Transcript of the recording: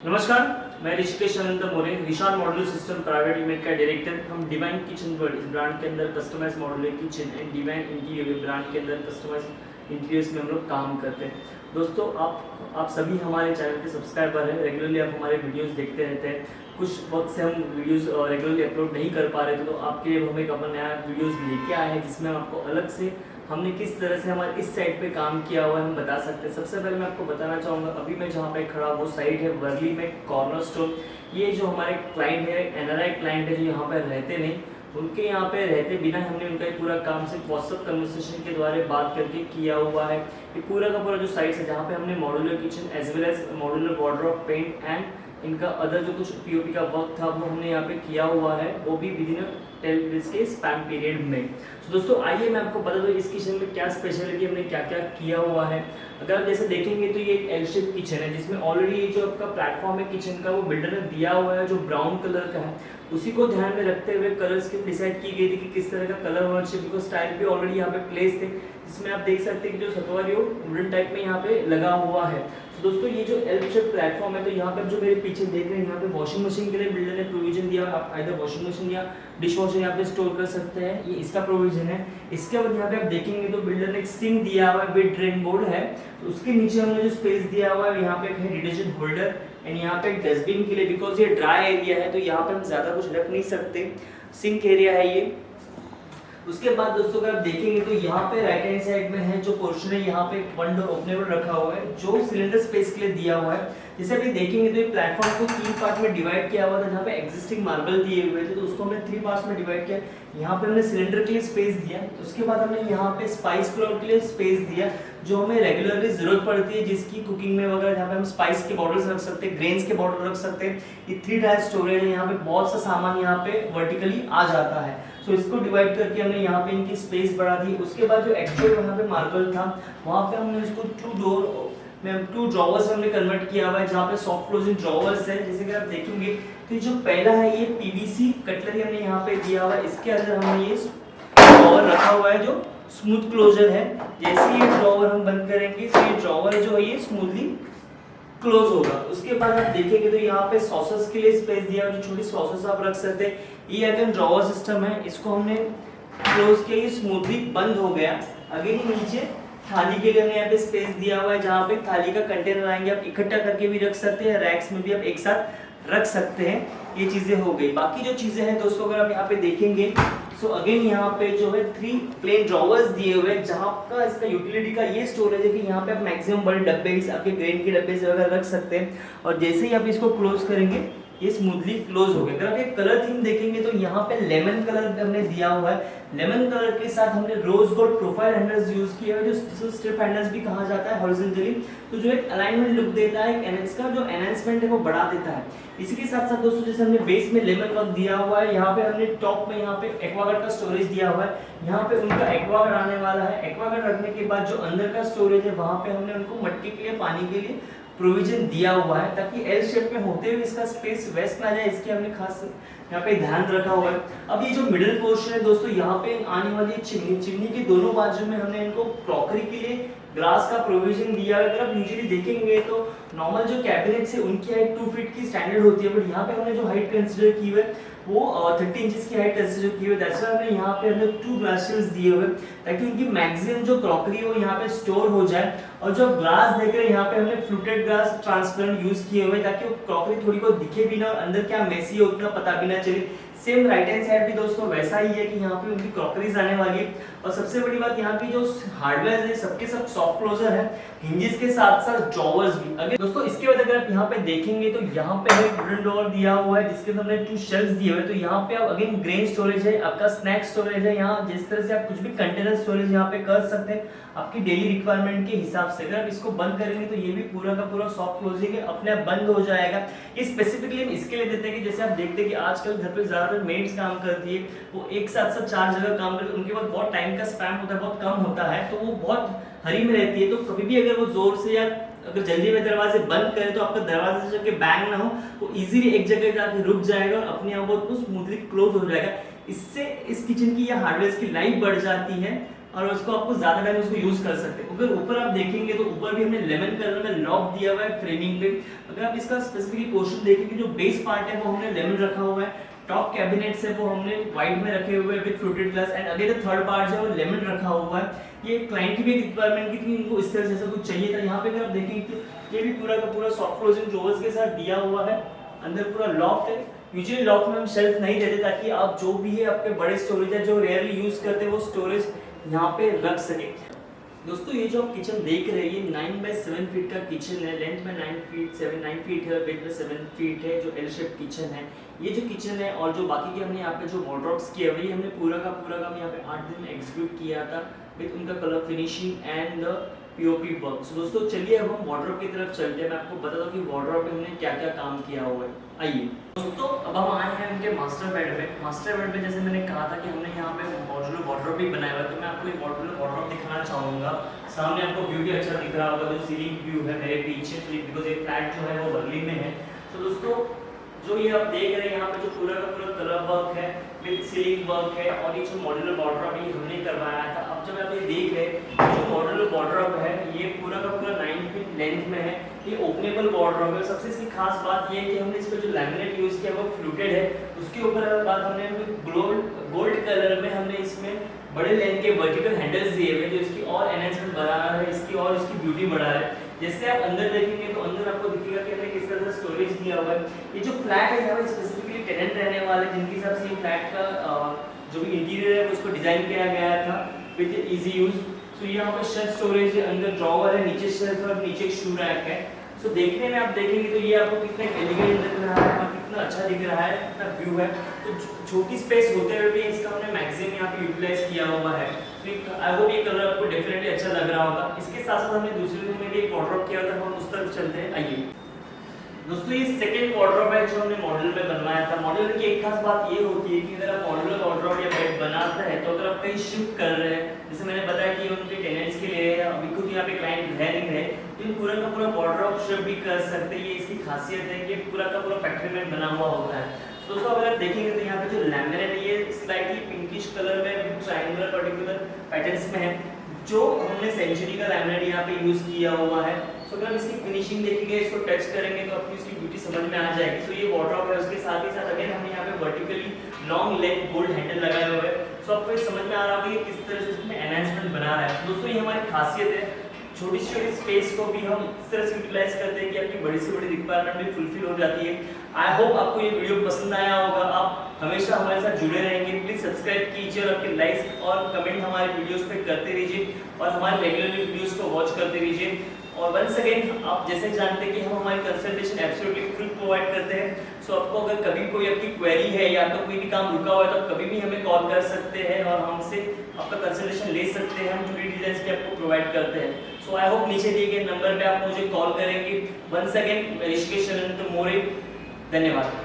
नमस्कार, मैं Rishikesh Anant More, Rishan modular system private limited का डायरेक्टर। हम डिवाइन किचन वर्ल्ड इस ब्रांड के अंदर customize modular kitchen and divine interior brand के अंदर कस्टमाइज इंटीरियर्स में हम लोग काम करते हैं। दोस्तों, आप सभी हमारे चैनल के सब्सक्राइबर हैं, रेगुलरली आप हमारे वीडियोस देखते रहते हैं। कुछ वक्त से हम वीडियोस रेगुलरली अपलोड नहीं कर पा रहे थे, तो आपके लिए हम एक अपना नया वीडियोस लेके आए हैं, जिसमें हम आपको अलग से हमने किस तरह से हमारे इस साइट पे काम किया हुआ है हम बता सकते हैं। सबसे पहले मैं आपको बताना चाहूँगा, अभी मैं जहाँ पे खड़ा वो साइट है वर्ली में कॉर्नर स्टोर। ये जो हमारे क्लाइंट है, एनआरआई क्लाइंट है, जो यहाँ पर रहते नहीं, उनके यहाँ पे रहते बिना हमने उनका पूरा काम सिर्फ व्हाट्सअप कन्वर्सेशन के द्वारा बात करके किया हुआ है। ये पूरा का पूरा जो साइट है, जहाँ पे हमने modular kitchen as well as modular wardrobe, paint and इनका अदर जो कुछ पीओपी का वर्क था वो हमने यहाँ पे किया हुआ है, वो भी विद इन 10 डेज के स्पैम पीरियड में। तो दोस्तों, आइए मैं आपको बता दूँ इस किचन में क्या स्पेशलिटी हमने क्या क्या किया हुआ है। अगर आप जैसे देखेंगे तो ये एक एल शेप किचन है, जिसमें ऑलरेडी ये जो आपका प्लेटफॉर्म है किचन का, वो बिल्डर ने दिया हुआ है जो ब्राउन कलर का है। उसी को ध्यान में रखते हुए कलर्स की डिसाइड की गई थी कि किस तरह का कलर होना चाहिए, बिकॉज टाइल पे ऑलरेडी यहाँ पे प्लेस थे, जिसमें आप देख सकते हैं कि जो सतवारी हो वुडन टाइप में यहाँ पे लगा हुआ है। तो दोस्तों, ये जो एल शेप प्लेटफॉर्म है, तो यहाँ पर जो मेरे पीछे देख रहे हैं, यहाँ पे वॉशिंग मशीन के लिए बिल्डर ने प्रोविजन दिया। आप आइदर वॉशिंग मशीन या डिश वॉशर यहाँ पे स्टोर कर सकते हैं, ये इसका प्रोविजन है। इसके बाद यहाँ पे आप देखेंगे तो बिल्डर ने एक सिंक दिया हुआ है विद ड्रेन बोर्ड है। तो उसके नीचे हमने जो स्पेस दिया हुआ है, यहाँ पे एक है डिटर्जेंट होल्डर एंड यहाँ पे एक डस्टबिन के लिए, बिकॉज ये ड्राई एरिया है तो यहाँ पे हम ज्यादा कुछ रख नहीं सकते। सिंक एरिया है ये। उसके बाद दोस्तों, अगर आप देखेंगे तो यहाँ पे राइट हैंड साइड में है जो पोर्शन है, यहाँ पे वन डोर ओपनेबल रखा हुआ है जो सिलेंडर स्पेस के लिए दिया हुआ है। जैसे अभी देखेंगे तो ये प्लेटफॉर्म को 3 पार्ट में डिवाइड किया हुआ था, जहाँ पे एग्जिस्टिंग मार्बल दिए हुए थे, तो उसको हमने 3 पार्ट्स में डिवाइड किया। यहाँ पे हमने सिलेंडर के लिए स्पेस दिया, उसके बाद हमने यहाँ पे स्पाइस क्लाउड के लिए स्पेस दिया, जो हमें रेगुलरली जरूरत पड़ती है जिसकी कुकिंग में वगैरह, जहाँ पे हम स्पाइस के बॉटल्स रख सकते हैं, ग्रेन्स के बॉटल रख सकते हैं। ये 3 टायर स्टोरेज है, यहाँ पे बहुत सा सामान यहाँ पे वर्टिकली आ जाता है। सो इसको डिवाइड करके हमने यहाँ पे इनकी स्पेस बढ़ा दी। उसके बाद जो एक्चुअल वहाँ पे मार्बल था, वहाँ पे हमने इसको 2 ड्रॉवर्स हमने कन्वर्ट किया हुआ है, जहाँ पे सॉफ्ट क्लोजिंग ड्रॉवर्स है। जैसे कि आप देखेंगे तो जो पहला है ये पीवीसी कटलरी हमने यहाँ पे दिया हुआ है, इसके अंदर हमने ये ड्रॉवर रखा हुआ है जो स्मूथ क्लोजर है। जैसे ये ड्रॉवर हम बंद करेंगे तो ये ड्रॉवर जो है ये स्मूथली क्लोज होगा। उसके बाद आप देखेंगे तो यहाँ पे सॉसेस के लिए स्पेस दिया है, जो छोटी सॉसेस आप रख सकते हैं। ये अगेन ड्रॉवर सिस्टम है, इसको हमने क्लोज किया, ये स्मूथली बंद हो गया। अगेन नीचे थाली के लिए हमने यहाँ पे स्पेस दिया हुआ है, जहाँ पे थाली का कंटेनर आएंगे, आप इकट्ठा करके भी रख सकते हैं, रैक्स में भी आप एक साथ रख सकते हैं। ये चीजें हो गई। बाकी जो चीजें हैं दोस्तों, अगर आप यहाँ पे देखेंगे सो अगेन यहाँ पे जो है 3 प्लेन ड्रॉवर्स दिए हुए हैं, जहाँ का इसका यूटिलिटी का ये स्टोरेज है कि यहाँ पे आप मैक्सिमम बड़े डब्बे आपके ग्रेन के डब्बे से वगैरह रख सकते हैं। और जैसे ही आप इसको क्लोज करेंगे ये स्मूथली क्लोज हो गया। अगर आप ये कलर थीम देखेंगे तो यहाँ पे लेमन कलर हमने दिया हुआ है। लेमन कलर के साथ हमने rose gold profile handles use किए हुए, जो स्ट्रिप हैंडल्स भी कहा जाता है हॉरिजॉन्टली, तो जो एक अलाइनमेंट लुक देता है, इसका जो एनहांसमेंट है वो बढ़ा देता है। इसी के साथ साथ दोस्तों, जैसे हमने बेस में लेमन वर्क दिया हुआ है, यहाँ पे हमने टॉप में यहाँ पे एक्वागार्ड का स्टोरेज दिया हुआ है। यहाँ पे उनका एक्वागार्ड आने वाला है। एक्वागार्ड रखने के बाद जो अंदर का स्टोरेज है, वहाँ पे हमने उनको मट्टी के लिए, पानी के लिए प्रोविजन दिया हुआ है, ताकि एल शेप में होते हुए इसका स्पेस वेस्ट ना जाए, इसकी हमने खास यहाँ पे ध्यान रखा हुआ है। अब ये जो मिडिल पोर्शन है दोस्तों, यहाँ पे आने वाली चिमनी के दोनों बाजू में हमने इनको क्रॉकरी के लिए ग्लास का प्रोविजन दिया है। अगर आप यूजुअली देखेंगे तो नॉर्मल जो कैबिनेट्स है उनकी हाइट 2 फीट की स्टैंडर्ड होती है, बट यहाँ पे हमने जो हाइट कंसीडर की हुई है वो 30 इंचेस की हाइट कंसीडर की हुई है। दैट्स व्हाई हमने यहाँ पे हमने 2 ग्लास शेल्व्स दिए हुए, ताकि उनकी मैक्सिमम जो क्रॉकरी है वो यहाँ पे स्टोर हो जाए। और जो ग्लास देख रहे हैं, यहाँ पे हमने फ्लूटेड ग्लास ट्रांसपेरेंट यूज किए हुए, ताकि वो क्रॉकरी थोड़ी बहुत दिखे भी ना और अंदर क्या मेसी है उतना पता भी ना चले। सेम राइट हैंड साइड भी दोस्तों वैसा ही है कि यहाँ पे उनकी क्रॉकरीज आने वाली है। और सबसे बड़ी बात, यहाँ की जो हार्डवेयर है सबके सब सॉफ्ट क्लोजर है, हिंजेस के साथ साथ ड्रॉवर्स भी। अगर दोस्तों इसके बाद अगर आप यहाँ पे देखेंगे तो यहाँ पे एक वुडन ड्रॉवर दिया हुआ है, जिसके अंदर हमने 2 शेल्व्स दिए हुए हैं। तो यहाँ पे आप अगेन ग्रेन स्टोरेज है, आपका स्नैक स्टोरेज है, यहाँ जिस तरह से आप कुछ भी कंटेनर स्टोरेज यहाँ पे कर सकते हैं आपकी डेली रिक्वायरमेंट के हिसाब से। अगर आप इसको बंद करेंगे तो ये भी पूरा का पूरा सॉफ्ट क्लोजिंग है, अपने आप बंद हो जाएगा। ये स्पेसिफिकली हम इसके लिए देते हैं कि जैसे आप देखते हैं कि आजकल घर पे ज्यादातर मेड्स काम करती है, वो एक साथ 4 जगह काम करते हैं, उनके पास बहुत टाइम का स्पैन होता है, बहुत कम होता है, तो वो बहुत हरी में रहती है। तो कभी भी अगर वो जोर से या अगर जल्दी में दरवाजे बंद करें तो आपका दरवाजे से जाके बैंग ना हो, वो इजीली एक जगह जाके रुक जाएगा और अपने आप वो स्मूथली क्लोज हो जाएगा। इससे इस किचन की या हार्डवेयर की लाइफ बढ़ जाती है, और उसको आपको ज्यादा टाइम उसको यूज कर सकते हैं। अगर ऊपर आप देखेंगे तो ऊपर भी हमने लेमन कलर में लॉक दिया हुआ है फ्रेमिंग पे। अगर आप इसका स्पेसिफिकली पोर्शन देखेंगे, जो बेस पार्ट है वो हमने लेमन रखा हुआ है, टॉप कैबिनेट्स है वो हमने व्हाइट में रखे हुए हैं with fluted glass, and again the third part जो है वो लेमन रखा हुआ है। ये क्लाइंट की भी एक रिक्वायरमेंट की थी, इनको इस तरह जैसा कुछ चाहिए था। यहाँ पे अगर आप देखेंगे तो ये भी पूरा का पूरा सॉफ्ट क्लोजिंग ड्रॉवर्स के साथ दिया हुआ है, अंदर पूरा लॉफ्ट है। यूजुअली लॉफ्ट में हम शेल्फ नहीं देते ताकि आप जो भी है आपके बड़े स्टोरेज है जो रेयरली यूज करते हैं वो स्टोरेज यहाँ पे रख सके। दोस्तों ये जो आप किचन देख रहे हैं ये 9 बाय 7 फीट का किचन है, लेंथ में 9 फीट है, वेट में 7 फीट है, जो एल शेप किचन है। ये जो किचन है और जो बाकी के हमने यहाँ पे जो वार्डरोब्स किए हुए हमने पूरा का हम यहाँ पे 8 दिन में एग्जीक्यूट किया था विद उनका colour finishing and the POP work. So दोस्तों चलिए अब हम वार्डरोब की तरफ चलते हैं, मैं आपको बता दूं कि वार्डरोब में हमने क्या क्या काम किया हुआ है। आइए दोस्तों अब हम आए हैं उनके मास्टर बेड में। मास्टर बेड में जैसे मैंने कहा था कि हमने यहाँ पे मॉड्यूलर वार्डरोब भी बनाया हुआ है, तो मैं आपको एक मॉड्यूलर वार्डरोब दिखाना चाहूँगा। सामने आपको व्यू भी अच्छा दिख रहा होगा, जो सीलिंग व्यू है मेरे पीछे, बिकॉज ये फ्लैट जो है वो वर्ली में है। तो दोस्तों जो ये आप देख रहे हैं यहाँ पे जो पूरा का पूरा कलर वर्क है विद सीलिंग वर्क है, और ये जो मॉड्यूलर वार्डरोब ये हमने करवाया था। अब जब आप ये देख रहे हैं जो मॉड्यूलर वार्डरोब है ये पूरा का पूरा 9 फीट लेंथ में है, ये ओपनेबल वार्डरोब है। सबसे इसकी खास बात ये है कि हमने इस पर जो लैमिनेट यूज किया वो फ्लूटेड है, उसके ऊपर बात हमने गोल्ड कलर में हमने इसमें बड़े लेंथ के वर्टिकल हैंडल्स दिए हुए जो इसकी और एनहांसमेंट बढ़ा रहा है, इसकी और इसकी ब्यूटी बढ़ा रहा है। जैसे आप अंदर देखेंगे तो अंदर आपको दिखेगा कि हमने किस तरह से स्टोरेज दिया हुआ है। ये जो फ्लैट है यहाँ पे स्पेसिफिकली टेनेंट रहने वाले जिनके हिसाब से ये फ्लैट का जो भी इंटीरियर है उसको डिजाइन किया गया था विद इजी यूज। सो यहाँ पे शेल्फ स्टोरेज है, अंदर ड्रॉवर है, नीचे शेल्फ और नीचे एक शू रैक है। सो देखने में आप देखेंगे तो ये आपको कितना एलिगेंट दिख रहा है और कितना अच्छा दिख रहा है, कितना व्यू है। तो छोटी स्पेस होते हुए भी इसका हमने मैक्सिमम यहाँ पे यूटिलाइज किया हुआ है। तो आई होप ये कलर आपको डेफिनेटली अच्छा लग रहा होगा। इसके साथ साथ हमने दूसरे रूम में भी एक वार्डरोब किया था, हम उस तरफ चलते हैं। आइए दोस्तों ये सेकंड वार्डरोब है जो हमने मॉड्यूलर में बनवाया था। मॉड्यूलर की एक खास बात ये होती है कि अगर आप मॉड्यूलर वार्डरोब या बेड बनाते हैं तो अगर आप कहीं शिफ्ट कर रहे हैं, जैसे मैंने बताया कि उनके टेनेंट्स के लिए अभी खुद यहाँ पे क्लाइंट रह नहीं रहे, तो पूरा का पूरा वार्डरोब शिफ्ट भी कर सकते हैं। ये इसकी खासियत है कि पूरा का पूरा फैक्ट्री में बना हुआ होता है। दोस्तों अगर आप देखेंगे तो यहाँ पे जो लैमिनेट है ये स्लाइटली पिंकिश कलर में विद ट्रायंगुलर पर्टिकुलर पैटर्न्स में है, जो हमने सेंचुरी का लैमिनेट यहाँ पे यूज किया हुआ है। सो अगर हम इसकी फिनिशिंग देखेंगे, इसको टच करेंगे तो आपको इसकी ब्यूटी समझ में आ जाएगी। सो ये वार्डरोब है, उसके साथ ही साथ अगेन हमने यहाँ पे vertically long length gold handle लगाए हुए हैं। सो आपको ये समझ में आ रहा होगा कि किस तरह से इसमें एनहांसमेंट बना रहा है। दोस्तों ये हमारी खासियत है, छोटी छोटी स्पेस को भी हम इस तरह से यूटिलाइज करते हैं कि आपकी बड़ी से बड़ी रिक्वायरमेंट भी फुलफिल हो जाती है। आई होप आपको ये वीडियो पसंद आया होगा, आप हमेशा हमारे साथ जुड़े रहेंगे। प्लीज सब्सक्राइब कीजिए और आपके लाइक्स और कमेंट हमारे वीडियोस पे करते रहिए और हमारे रेगुलरली वीडियोस को वॉच करते रहिए। और वंस अगेन आप जैसे जानते हैं कि हम हमारी कंसल्टेशन एब्सोल्युटली फ्री प्रोवाइड करते हैं। सो आपको अगर कभी कोई आपकी क्वेरी है या तो कोई भी काम रुका हुआ है तो आप कभी भी हमें कॉल कर सकते हैं और हमसे आपका कंसल्टेशन ले सकते हैं। हम पूरी डिटेल्स भी आपको प्रोवाइड करते हैं। सो आई होप नीचे दिए गए नंबर पे आप मुझे कॉल करेंगे। वंस अगेन ऋषिकेश अनंत मोरे, धन्यवाद।